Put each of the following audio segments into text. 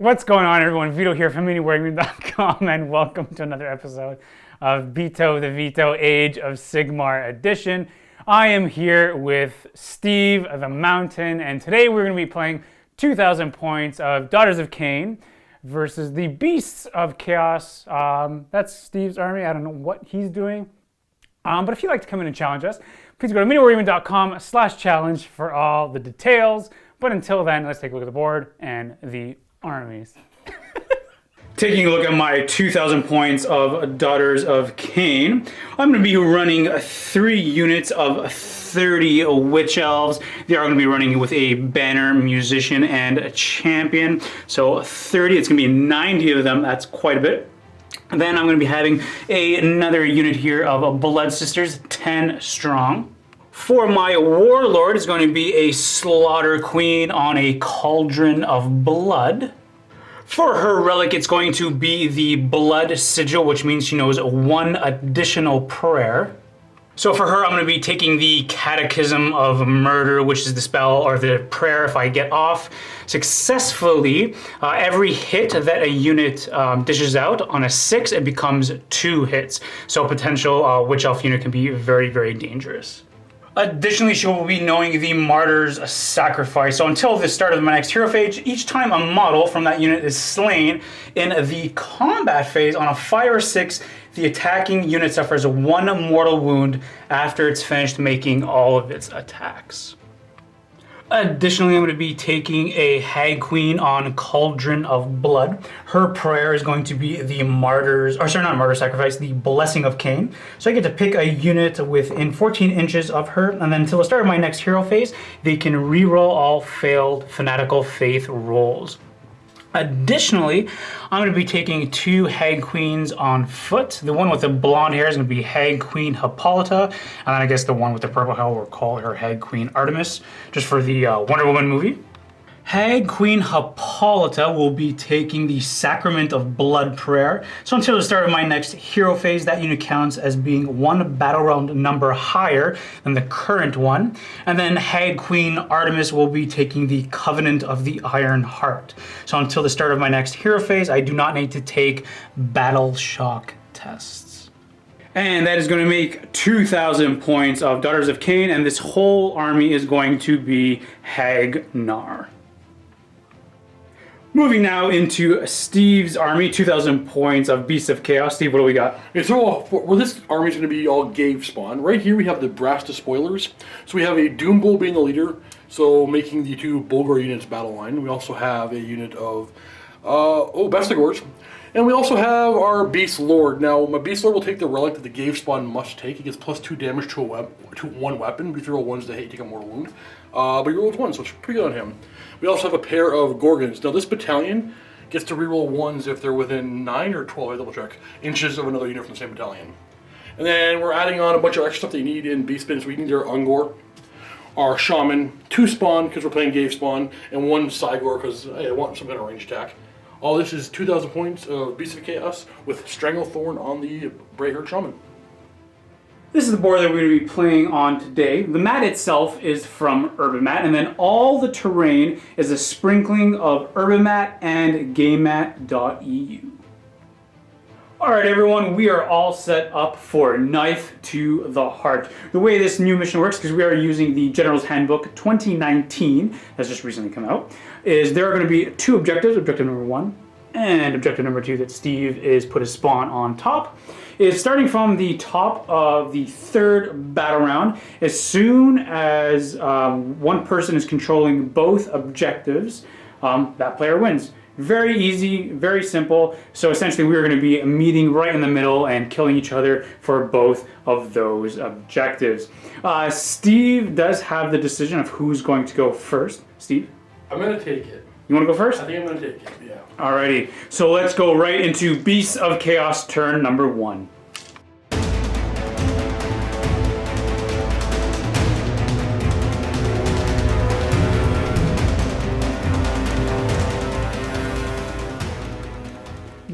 What's going on, everyone? Vito here from MiniWarGaming.com, and welcome to another episode of Beato, the Vito Age of Sigmar edition. I am here with Steve the Mountain, and today we're going to be playing 2,000 points of Daughters of Khaine versus the Beasts of Chaos. That's Steve's army. I don't know what he's doing. But if you'd like to come in and challenge us, please go to MiniWarGaming.com/challenge for all the details. But until then, let's take a look at the board and the armies. Taking a look at my 2,000 points of Daughters of Khaine, I'm going to be running 3 units of 30 Witch Elves. They are going to be running with a Banner, Musician, and a Champion. So 30, it's going to be 90 of them. That's quite a bit. And then I'm going to be having another unit here of Blood Sisters, 10 strong. For my Warlord is going to be a Slaughter Queen on a Cauldron of Blood. For her relic, it's going to be the Blood Sigil, which means she knows 1 additional prayer. So for her, I'm going to be taking the Catechism of Murder, which is the spell or the prayer if I get off successfully. Every hit that a unit dishes out on a 6, it becomes 2 hits. So a potential Witch Elf unit can be very, very dangerous. Additionally, she will be knowing the Martyr's Sacrifice. So until the start of my next hero phase, each time a model from that unit is slain in the combat phase on a 5 or 6, the attacking unit suffers 1 mortal wound after it's finished making all of its attacks. Additionally, I'm going to be taking a Hag Queen on Cauldron of Blood. Her prayer is going to be the Martyr's Sacrifice, the Blessing of Khaine. So I get to pick a unit within 14 inches of her, and then until the start of my next hero phase, they can reroll all failed Fanatical Faith rolls. Additionally, I'm going to be taking 2 Hag Queens on foot. The one with the blonde hair is going to be Hag Queen Hippolyta, and then I guess the one with the purple hair will call her Hag Queen Artemis, just for the Wonder Woman movie. Hag Queen Hippolyta will be taking the Sacrament of Blood prayer. So until the start of my next hero phase, that unit counts as being 1 battle round number higher than the current one. And then Hag Queen Artemis will be taking the Covenant of the Iron Heart. So until the start of my next hero phase, I do not need to take battle shock tests. And that is going to make 2,000 points of Daughters of Khaine, and this whole army is going to be Hagnar. Moving now into Steve's army, 2,000 points of Beasts of Chaos. Steve, what do we got? Okay, so this army is going to be all Gave spawn. Right here we have the Brass Despoilers. So we have a Doom Bull being the leader, so making the 2 Bulgar units battle line. We also have a unit of Bestigors. And we also have our Beast Lord. Now, my Beast Lord will take the relic that the Gave spawn must take. He gets +2 damage to one weapon. If you roll 1s to hit, you take a mortal wound. But he rolls 1, so it's pretty good on him. We also have a pair of Gorgons. Now, this battalion gets to reroll 1s if they're within 9 or 12, I double check, inches of another unit from the same battalion. And then we're adding on a bunch of extra stuff that you need in Beast Spin. So we need our Ungor, our Shaman, 2 spawn because we're playing Gave spawn, and 1 Sigor because I want some kind of range attack. All this is 2,000 points of Beast of Chaos with Stranglethorn on the Brayherd Shaman. This is the board that we're going to be playing on today. The mat itself is from Urban Mat, and then all the terrain is a sprinkling of Urban Mat and GameMat.eu. Alright everyone, we are all set up for Knife to the Heart. The way this new mission works, because we are using the General's Handbook 2019, that's just recently come out, is there are going to be 2 objectives, objective number 1 and objective number 2 that Steve is put his spawn on top. Is starting from the top of the 3rd battle round. As soon as one person is controlling both objectives, that player wins. Very easy, very simple. So essentially we're going to be meeting right in the middle and killing each other for both of those objectives. Steve does have the decision of who's going to go first. Steve? I'm going to take it. You want to go first? I think I'm going to take it, yeah. Alrighty, so let's go right into Beasts of Chaos turn number 1.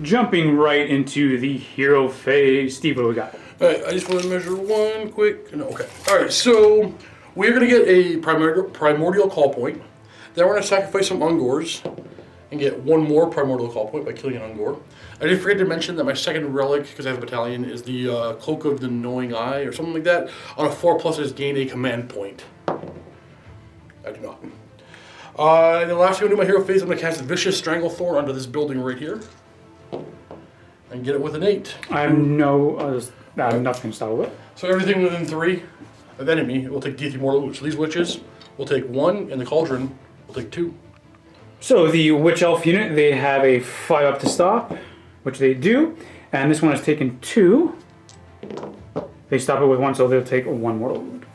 Jumping right into the hero phase. Steve, what do we got? Alright, I just want to measure one quick. No, okay. Alright, so we're going to get a primordial call point. Then we're going to sacrifice some Ungors. and get one more primordial call point by killing an Ungor. I did forget to mention that my second relic, because I have a battalion, is the Cloak of the Knowing Eye, or something like that. On a 4+, it has gained a command point. I do not. And the last thing I'm going to do my hero phase, I'm going to cast Vicious Stranglethorn onto this building right here. And get it with an 8. I have nothing to stop with it. So everything within 3 of enemy will take D3 mortal wounds. So these witches will take 1, and the cauldron will take 2. So the Witch Elf unit, they have a 5 up to stop, which they do. And this one has taken 2. They stop it with 1, so they'll take 1 mortal wound.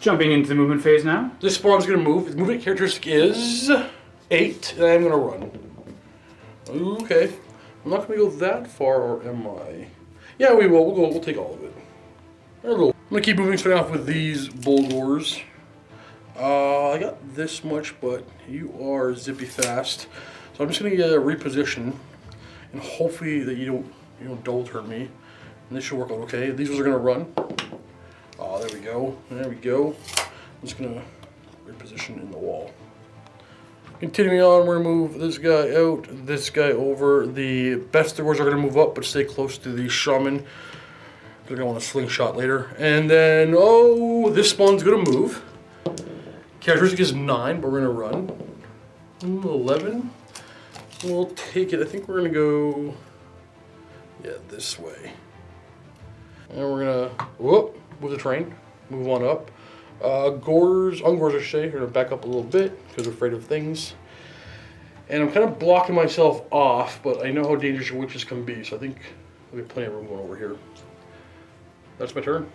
Jumping into the movement phase now. This spawn's going to move. The movement characteristic is 8, and I'm going to run. Okay. I'm not going to go that far, or am I? Yeah, we will. We'll take all of it. I'm going to keep moving, starting off with these Bulgors. I got this much, but you are zippy fast. So I'm just going to reposition, and hopefully that you don't double turn me. And this should work out okay. These ones are going to run. Oh, there we go. There we go. I'm just going to reposition in the wall. Continuing on, we're going to move this guy out, this guy over. The Bestigors are going to move up, but stay close to the Shaman. They're going to want a slingshot later. And then, this spawn's going to move. Characteristic is 9, but we're going to run. 11. We'll take it. I think we're going to go, this way. And we're going to, move the train. Move on up. Ungors, I should say, are going to back up a little bit because we're afraid of things. And I'm kind of blocking myself off, but I know how dangerous your witches can be, so I think there'll be plenty of room going over here. That's my turn.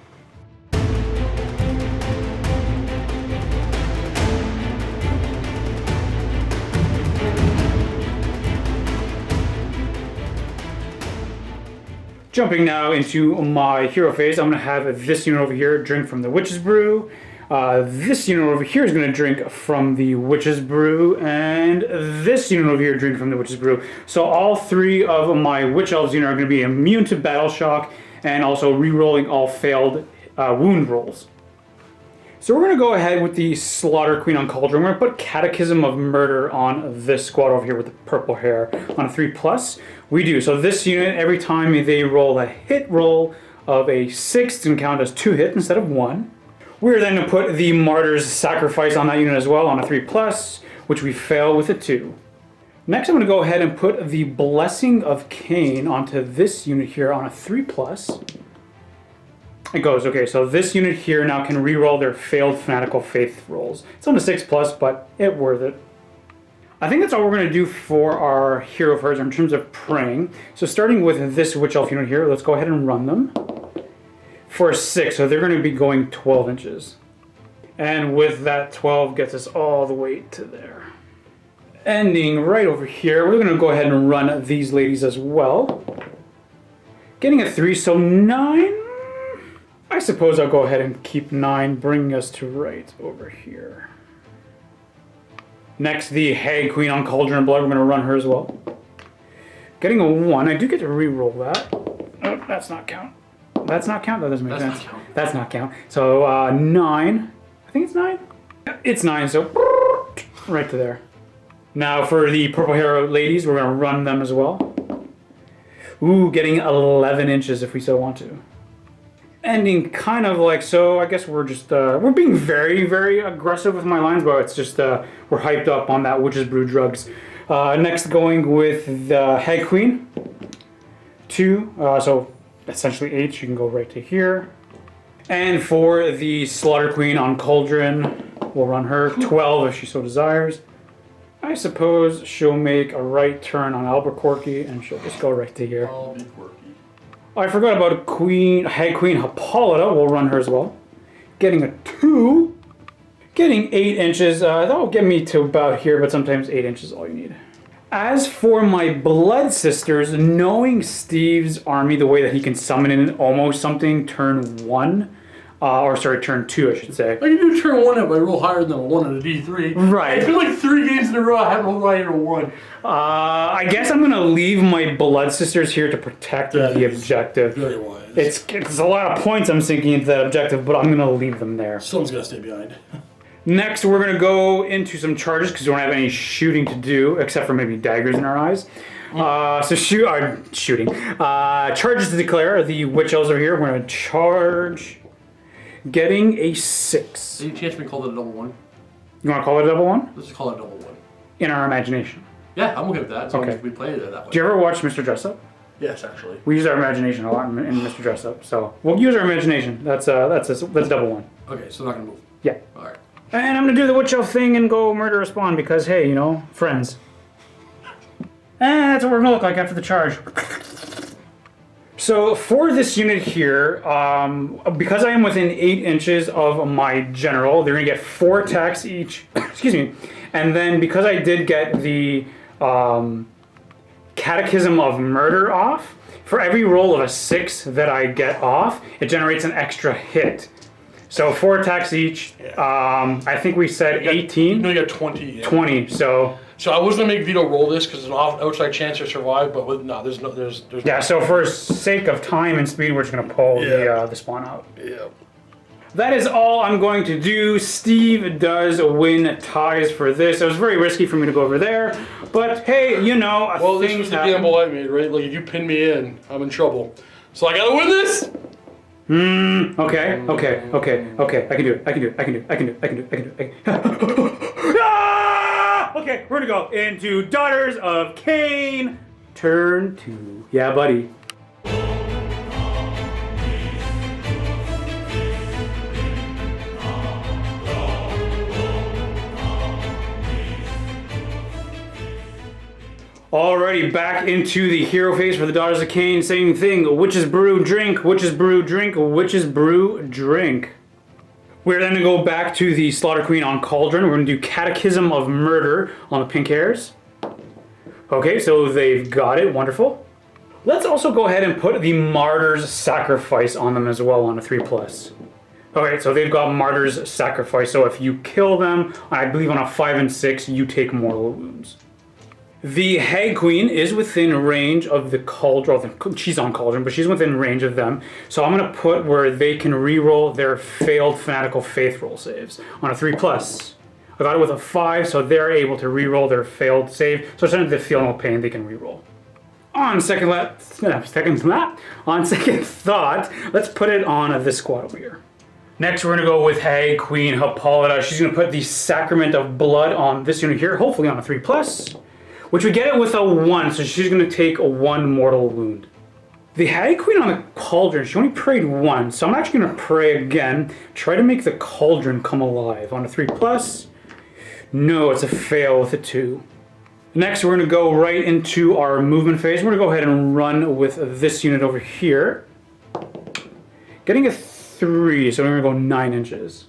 Jumping now into my hero phase, I'm going to have this unit over here drink from the Witch's Brew. This unit over here is going to drink from the Witch's Brew, and this unit over here drink from the Witch's Brew. So all 3 of my Witch Elves unit are going to be immune to battle shock, and also re-rolling all failed wound rolls. So we're going to go ahead with the Slaughter Queen on Cauldron. We're going to put Catechism of Murder on this squad over here with the purple hair on a 3+. We do. So this unit, every time they roll a hit roll of a 6, it's going to count as 2 hits instead of 1. We're then going to put the Martyr's Sacrifice on that unit as well on a 3+, which we fail with a 2. Next, I'm going to go ahead and put the Blessing of Khaine onto this unit here on a 3+. It goes, okay, so this unit here now can reroll their failed Fanatical Faith rolls. It's on a 6+, but it's worth it. I think that's all we're going to do for our hero first in terms of praying. So starting with this Witch Elf unit here, let's go ahead and run them. For a 6, so they're going to be going 12 inches. And with that, 12 gets us all the way to there. Ending right over here, we're going to go ahead and run these ladies as well. Getting a 3, so 9. I suppose I'll go ahead and keep 9, bringing us to right over here. Next, the Hehe Queen on Cauldron of Blood. We're going to run her as well. Getting a 1. I do get to re-roll that. Oh, that's not count. That's not count? That doesn't make sense. That's not count. So 9. I think it's 9. It's 9, so right to there. Now for the purple hair ladies, we're going to run them as well. Ooh, getting 11 inches if we so want to. Ending kind of like so. I guess we're just we're being very, very aggressive with my lines, but it's just we're hyped up on that Witch's Brew drugs. Next, going with the Hehe Queen. 2, so essentially 8. You can go right to here. And for the Slaughter Queen on Cauldron, we'll run her 12 if she so desires. I suppose she'll make a right turn on Albuquerque, and she'll just go right to here. Albuquerque. I forgot about Hehe Queen Hippolyta. We'll run her as well. Getting a 2. Getting 8 inches. That'll get me to about here, but sometimes 8 inches is all you need. As for my Blood Sisters, knowing Steve's army the way that he can summon in almost something turn 1, turn 2, I should say. I can do turn 1 if I roll higher than a 1 on a D3. Right. I feel like 3 games in a row I haven't rolled higher than a 1. I guess I'm going to leave my Blood Sisters here to protect the objective. Very wise. It's a lot of points I'm sinking into that objective, but I'm going to leave them there. Someone's got to stay behind. Next, we're going to go into some charges because we don't have any shooting to do, except for maybe daggers in our eyes. So shooting. Charges to declare. The witch elves are here. We're going to charge. Getting a 6. Any chance we call it a double one? You want to call it a double one? Let's just call it a double one. In our imagination. Yeah, I'm okay with that. As long Okay. as we play it that way. Do you ever watch Mr. Dressup? Yes, actually. We use our imagination a lot in Mr. Dressup, so we'll use our imagination. That's double one. Okay, so not gonna move. Yeah. All right. And I'm gonna do the witch elf thing and go murder a spawn because hey, you know, friends. And that's what we're gonna look like after the charge. So for this unit here, because I am within 8 inches of my general, they're gonna get 4 attacks each. Excuse me. And then because I did get the Catechism of Murder off, for every roll of a 6 that I get off, it generates an extra hit. So 4 attacks each. I think we said 18. No, you got 20. Yeah. 20. So I was gonna make Vito roll this because it's an outside chance to survive, but there's yeah. So for sake of time and speed, we're just gonna pull the spawn out. Yeah. That is all I'm going to do. Steve does win ties for this. It was very risky for me to go over there, but hey, you know, well, this was the gamble I made, right? Like if you pin me in, I'm in trouble. So I gotta win this. Okay. I can do it. Ah! Okay, we're gonna go into Daughters of Khaine. Turn 2. Yeah, buddy. Alrighty, back into the hero phase for the Daughters of Khaine. Same thing. Witches brew, drink. Witches brew, drink. Witches brew, drink. We're then going to go back to the Slaughter Queen on Cauldron. We're going to do Catechism of Murder on the pink hairs. Okay, so they've got it. Wonderful. Let's also go ahead and put the Martyr's Sacrifice on them as well on a 3+. Okay, so they've got Martyr's Sacrifice. So if you kill them, I believe on a 5 and 6, you take mortal wounds. The Hag Queen is within range of the Cauldron. She's on Cauldron, but she's within range of them. So I'm going to put where they can reroll their failed Fanatical Faith roll saves on a 3+. I got it with a 5, so they're able to reroll their failed save. So instead of they feel no pain, they can reroll. On second thought, let's put it on this squad over here. Next, we're going to go with Hag Queen Hippolyta. She's going to put the Sacrament of Blood on this unit here, hopefully on a 3+. Which would get it with a 1, so she's going to take a 1 mortal wound. The Hag Queen on the Cauldron, she only prayed 1, so I'm actually going to pray again. Try to make the Cauldron come alive. On a 3+. No, it's a fail with a 2. Next, we're going to go right into our movement phase. We're going to go ahead and run with this unit over here. Getting a 3, so we're going to go 9 inches.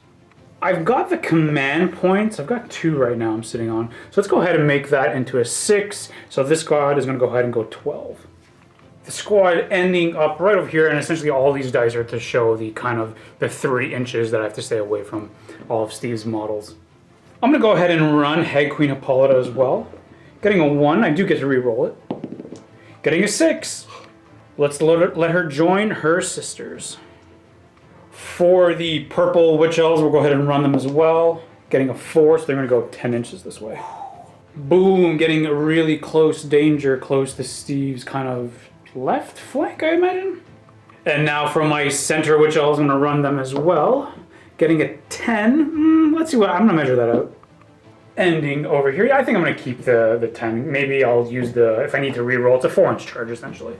I've got the command points. I've got 2 right now I'm sitting on. So let's go ahead and make that into a 6. So this squad is going to go ahead and go 12. The squad ending up right over here, and essentially all these dice are to show the kind of the 3 inches that I have to stay away from all of Steve's models. I'm going to go ahead and run Hag Queen Hippolyta as well. Getting a 1, I do get to re-roll it. Getting a 6. Let's let her join her sisters. For the purple witch elves, we'll go ahead and run them as well. Getting a 4, so they're going to go 10 inches this way. Boom, getting a really close danger, close to Steve's kind of left flank, I imagine. And now for my center witch elves, I'm going to run them as well. Getting a 10. Let's see what, I'm going to measure that out. Ending over here. Yeah, I think I'm going to keep the 10. Maybe I'll use the, if I need to re-roll, it's a 4-inch charge essentially.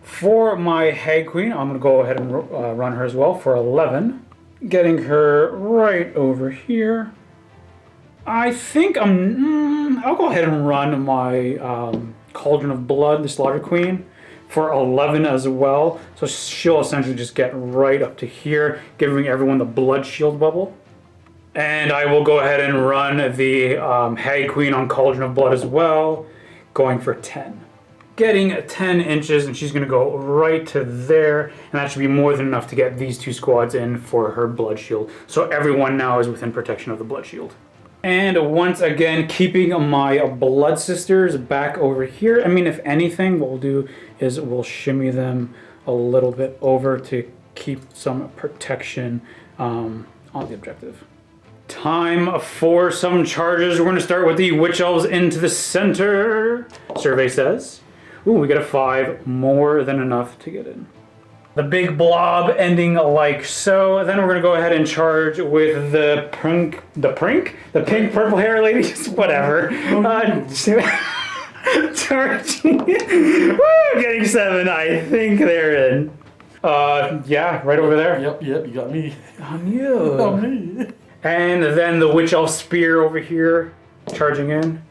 For my Hag Queen, I'm going to go ahead and run her as well for 11. Getting her right over here. I think I'll go ahead and run my Cauldron of Blood, the Slaughter Queen, for 11 as well. So she'll essentially just get right up to here, giving everyone the blood shield bubble. And I will go ahead and run the Hag Queen on Cauldron of Blood as well, going for 10. Getting 10 inches, and she's going to go right to there, and that should be more than enough to get these 2 squads in for her blood shield. So everyone now is within protection of the blood shield. And once again, keeping my blood sisters back over here. I mean, if anything, what we'll do is we'll shimmy them a little bit over to keep some protection on the objective. Time for some charges. We're going to start with the witch elves into the center. Survey says. Ooh, we got a 5. More than enough to get in. The big blob ending like so. Then we're going to go ahead and charge with the pink purple hair ladies. Whatever. Charging. Woo, getting 7. I think they're in. Yeah, right over there. Yep, you got me. On you. On me. And then the witch elf spear over here, charging in.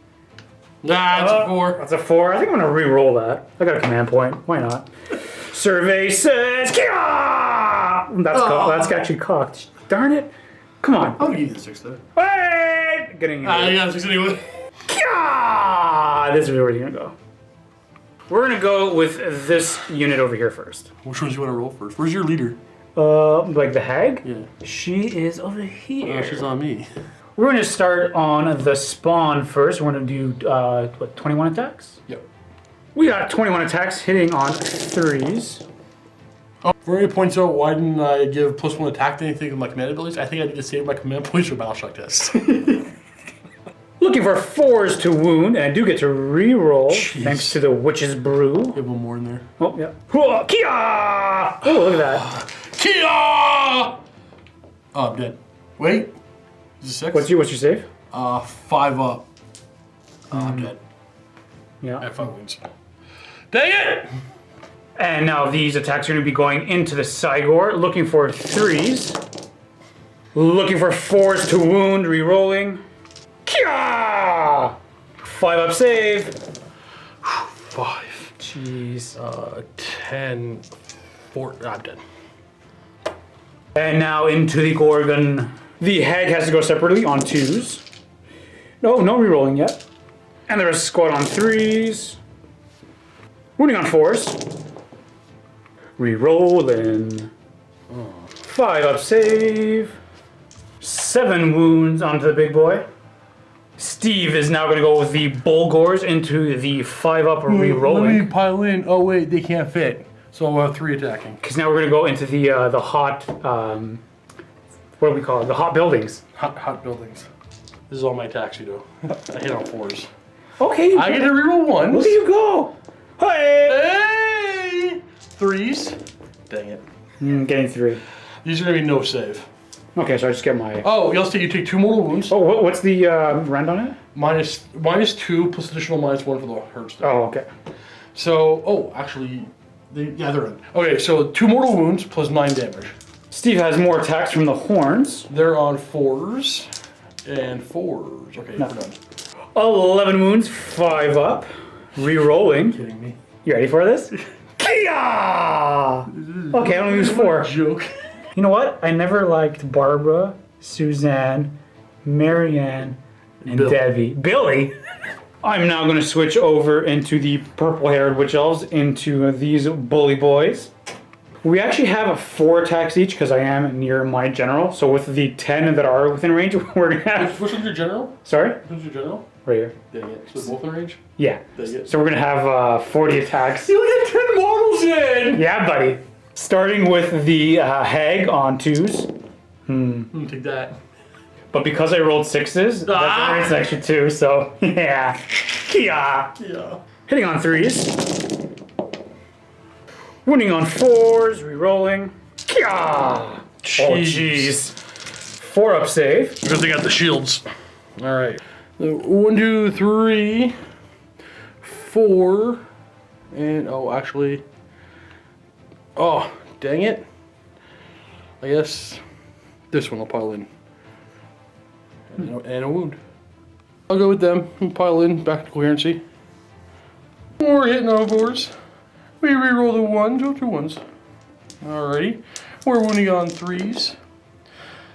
Nah, it's a 4. That's a 4. I think I'm gonna re-roll that. I got a command point. Why not? Survey says, Kia! That's actually cocked. Darn it! Come on. I'll give you the 6 though. Wait! Getting in. I got 6 anyway. Kia! This is where we're gonna go. We're gonna go with this unit over here first. Which ones do you want to roll first? Where's your leader? Like the hag? Yeah. She is over here. She's on me. We're going to start on the spawn first. We're going to do, 21 attacks? Yep. We got 21 attacks hitting on 3s. Oh, for any points out, why didn't I give +1 attack to anything with my command abilities? I think I need to save my command points for battle shock tests. Looking for 4s to wound, and I do get to re-roll thanks to the Witch's Brew. You have one more in there. Oh, yeah. Kia! Oh, look at that. Kia! Oh, I'm dead. Wait. Is it 6? What's your save? 5 up. I'm dead. Yeah. I have 5 wounds. Dang it! And now these attacks are going to be going into the Sigor, looking for 3s. Looking for 4s to wound, re-rolling. Kia! 5 up save. 5. Jeez. 10. 4. I'm dead. And now into the Gorgon. The hag has to go separately on 2s. No re-rolling yet. And there's a squad on 3s. Wounding on 4s. Re-rolling. 5 up save. 7 wounds onto the big boy. Steve is now going to go with the Bulgors into the 5 up re-rolling. Let me pile in. Oh wait, they can't fit. So I'll have 3 attacking. Because now we're going to go into the hot, what do we call it? The hot buildings. Hot buildings. This is all my attacks, you know. I hit on 4s. Okay. I get to reroll 1s. Look at you go. Hey! Hey! 3s. Dang it. Getting 3. These are going to be no save. Okay, so I just get my... Oh, you take 2 mortal wounds. Oh, what's the rend on it? -2 plus additional -1 for the hurt stuff. Oh, okay. So, actually, they're in. Okay, so 2 mortal wounds plus 9 damage. Steve has more attacks from the horns. They're on 4s and 4s. Okay, No. we're done. 11 wounds, 5 up. Re-rolling. Kidding me? You ready for this? Kia! Okay, I only use 4. Joke. You know what? I never liked Barbara, Suzanne, Marianne, and Bill. Debbie. Billy? I'm now going to switch over into the purple-haired witch elves into these bully boys. We actually have 4 attacks each because I am near my general. So with the 10 that are within range, we're going to have... Which one's your general? Sorry? Which one's your general? Right here. Dang it. So they're both in range? Yeah. Dang it. So we're going to have 40 attacks. You only get 10 models in! Yeah, buddy. Starting with the hag on 2s. Take that. But because I rolled 6s, that generates an extra 2, so yeah. Kia! Yeah. Hitting on 3s. Wounding on 4s, re-rolling. Kia! Oh, jeez. 4 up save. Because they got the shields. Alright. 1, 2, 3, 4, and actually. Oh, dang it. I guess this one I'll pile in. And a wound. I'll go with them and pile in back to coherency. We're hitting on 4s. We reroll the 1s, go 2 1s. Alrighty. We're wounding on 3s.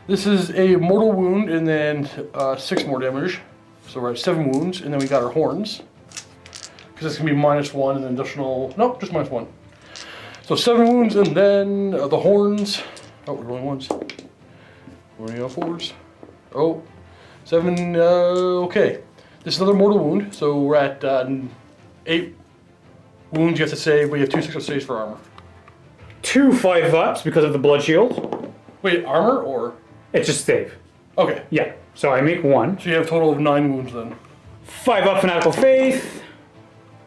This is a mortal wound and then 6 more damage. So we're at 7 wounds, and then we got our horns. Because it's going to be -1 and then additional. Nope, just -1. So 7 wounds and then the horns. Oh, we're rolling 1s. We're running on 4s. Oh, 7. Okay. This is another mortal wound. So we're at 8 wounds you have to save, but you have 2 6 saves for armor. 2 5 ups because of the blood shield. Wait, armor or? It's just save. Okay. Yeah. So I make 1. So you have a total of 9 wounds then. 5 up Fanatical Faith.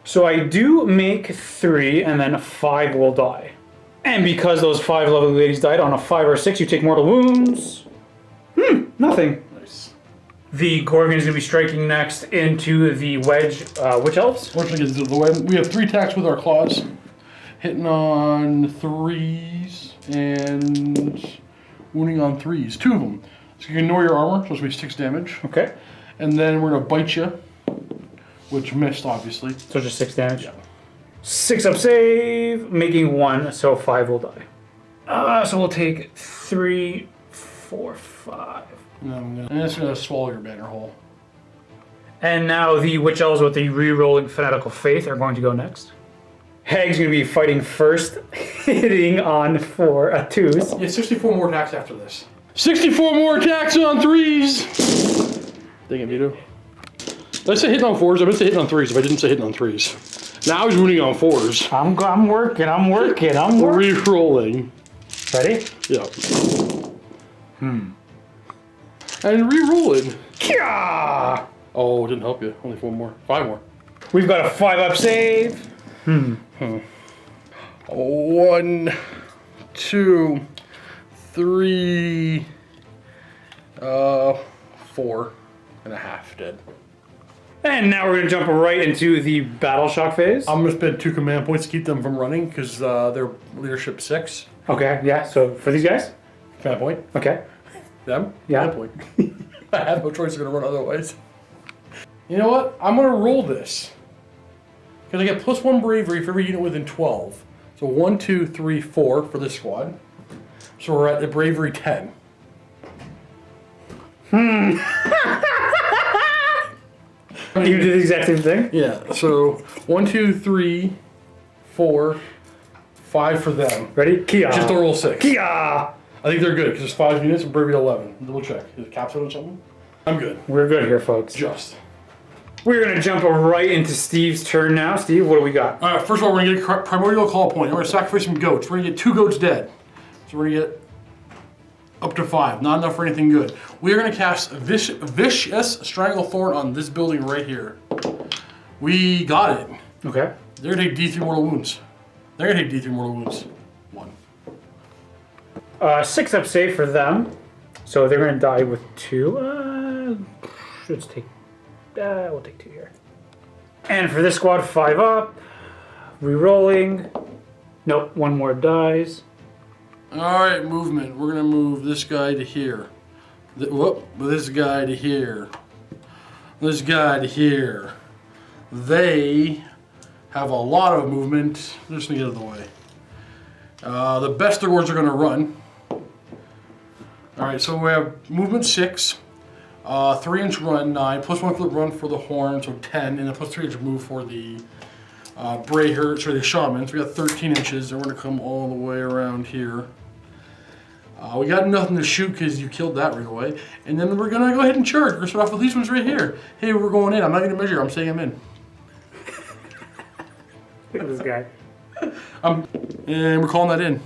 So I do make 3, and then 5 will die. And because those 5 lovely ladies died on a 5 or 6, you take mortal wounds. Nothing. Nice. The Gorgon is going to be striking next into the wedge. Witch elves? Once we get to the way, we have 3 attacks with our claws, hitting on 3s and wounding on 3s. 2 of them. So you can ignore your armor, so it's going to be 6 damage. Okay. And then we're going to bite you, which missed, obviously. So just 6 damage? Yeah. 6 up save, making 1, so 5 will die. So we'll take 3, 4, 5. And it's going to swallow your banner hole. And now the Witch Elves with the re-rolling Fanatical Faith are going to go next. Hag's going to be fighting first, hitting on 4 2s. Yeah, 64 more attacks after this. 64 more attacks on 3s! Dang it, Vito. Let's say hitting on 4s. I meant to say hitting on 3s if I didn't say hitting on 3s. Now he's wounding on 4s. I'm working. Re-rolling. Ready? Yeah. And re-rolling. Kya! Oh, it didn't help you. Only 4 more. 5 more. We've got a 5 up save. 1, 2, 3, 4 and a half dead. And now we're going to jump right into the Battle Shock phase. I'm going to spend 2 command points to keep them from running because they're leadership 6. Okay, yeah, so for these guys? Command point. Okay. Them? Yeah. Command point. I have no choice. They're going to run otherwise. You know what? I'm going to roll this. Because I get +1 bravery for every unit within 12. So 1, 2, 3, 4 for this squad. So we're at the bravery 10. You did the exact same thing? Yeah, so 1, 2, 3, 4, 5 for them. Ready? Kia. Just to roll 6. Kia. I think they're good because it's 5 units and bravery 11. Double check. Is it capsule or something? I'm good. We're good here, folks. Just. We're going to jump right into Steve's turn now. Steve, what do we got? All right, first of all, we're going to get a primordial call point. We're going to sacrifice some goats. We're going to get 2 goats dead. So we're going to get up to 5. Not enough for anything good. We're going to cast Vicious Stranglethorn on this building right here. We got it. Okay. They're going to take D3 mortal wounds. They're going to take D3 mortal wounds. 1. 6 up save for them. So they're going to die with 2. Let's take... we'll take 2 here. And for this squad, 5 up. Re-rolling. Nope, 1 more dies. Alright, movement. We're going to move this guy to here. This guy to here. This guy to here. They have a lot of movement. I'm just going to get out of the way. The best of ones are going to run. Alright, so we have movement 6. 3-inch run, 9, +1 flip run for the horn, so 10, and then +3-inch move for the the shamans. We got 13 inches, and we're gonna come all the way around here. We got nothing to shoot because you killed that right away. And then we're gonna go ahead and charge. We're gonna start off with these ones right here. Hey, we're going in. I'm not gonna measure, I'm saying I'm in. Look at this guy. And we're calling that in.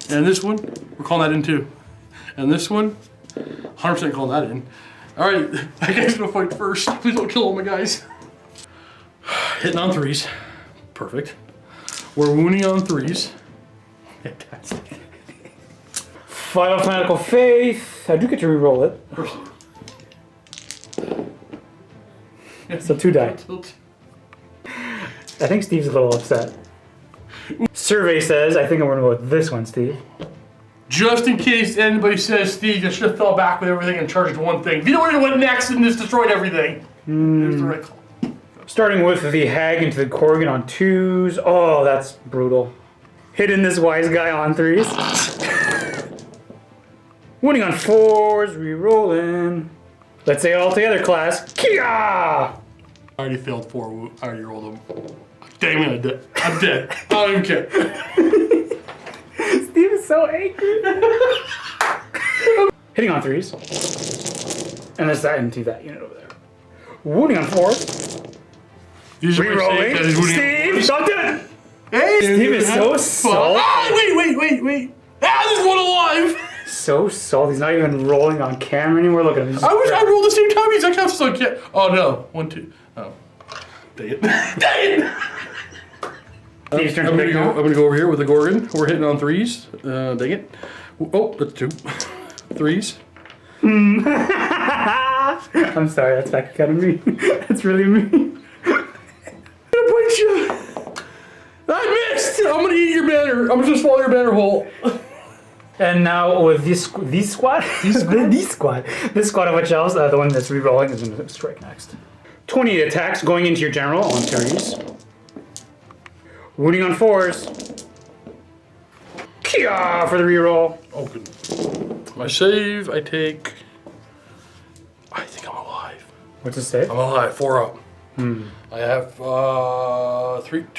And this one, we're calling that in too. And this one, 100% calling that in. Alright, that guy's gonna fight first. Please don't kill all my guys. Hitting on 3s. Perfect. We're wounding on 3s. Fantastic. 5 up Fanatical Faith. I do get to re-roll it. So 2 die. I think Steve's a little upset. Survey says, I think I'm gonna go with this one, Steve. Just in case anybody says, Steve, you should have fell back with everything and charged one thing. Vito would have went next and just destroyed everything. There's the right call. Starting with the Hag into the Corgan on 2s. Oh, that's brutal. Hitting this wise guy on 3s. Winning on 4s, re-rolling. Let's say it all together, class. Kia! I already failed 4. I already rolled them. Damn it, I'm dead. I'm dead. I don't even care. Steve is so angry. Hitting on 3s. And that's that into that unit over there. Wounding on 4s. Re-rolling. Steve, don't do it! Hey! Steve is so salty. Ah, wait. Ah, there's one alive! so salty. He's not even rolling on camera anymore. Look at him. I wish I rolled the same time. He's actually so cute. Oh no. 1, 2. Oh. Dang it. Dang it. Steve's turn to I'm pick now. gonna go over here with the Gorgon. We're hitting on 3s. Dang it. Oh, that's 2. 3s. I'm sorry, that's back kind of me. That's really me. I missed! I'm gonna eat your banner. I'm gonna swallow your banner whole. And now with this squad, this squad of which else, the one that's re-rolling is going to strike next. 20 attacks going into your general on series. Wounding on 4s. Kia for the re-roll. Oh, good. My save, I take. I think I'm alive. What's it say? I'm alive. 4 up. I have 2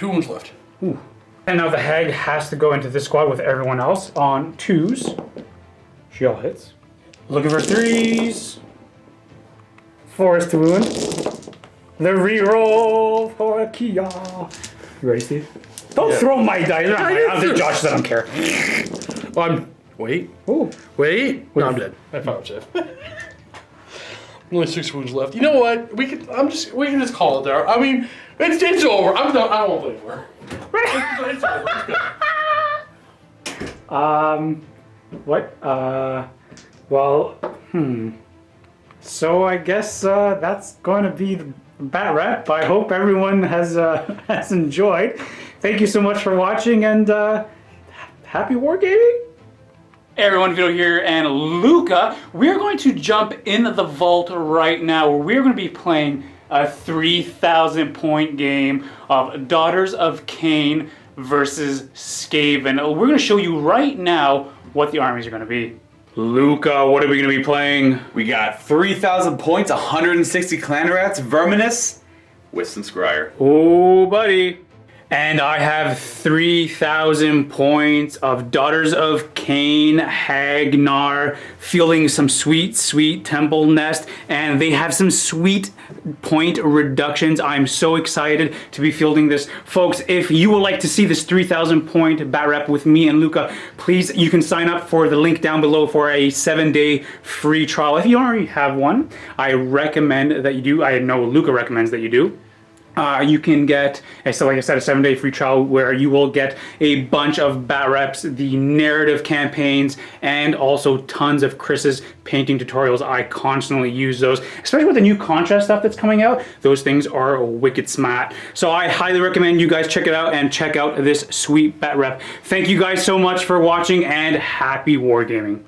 wounds left. Ooh. And now the hag has to go into this squad with everyone else on 2s. She all hits. Looking for 3s. 4s to wound. The re-roll for a Kia. You ready, Steve? Don't throw my dice. They're Josh's. I don't care. Wait. Ooh. Wait. No, I'm dead. I thought I was safe. Only 6 wounds left. You know what? We can just call it there. I mean, it's over. I'm done. I don't want to play anymore. It's over. It's good. What? Well, So I guess that's going to be the bat rep. I hope everyone has enjoyed. Thank you so much for watching, and happy wargaming. Hey everyone, Vito here and Luca. We're going to jump into the vault right now where we're going to be playing a 3,000 point game of Daughters of Khaine versus Skaven. We're going to show you right now what the armies are going to be. Luca, what are we going to be playing? We got 3,000 points, 160 clan rats, Verminous, with some Scryer. Oh, buddy. And I have 3,000 points of Daughters of Khaine, Hagnar, fielding some sweet, sweet Temple Nest, and they have some sweet point reductions. I'm so excited to be fielding this. Folks, if you would like to see this 3,000 point bat rep with me and Luca, please, you can sign up for the link down below for a 7-day free trial. If you already have one, I recommend that you do. I know Luca recommends that you do. You can get, so like I said, a 7-day free trial where you will get a bunch of bat reps, the narrative campaigns, and also tons of Chris's painting tutorials. I constantly use those, especially with the new contrast stuff that's coming out. Those things are wicked smart. So I highly recommend you guys check it out and check out this sweet bat rep. Thank you guys so much for watching, and happy wargaming.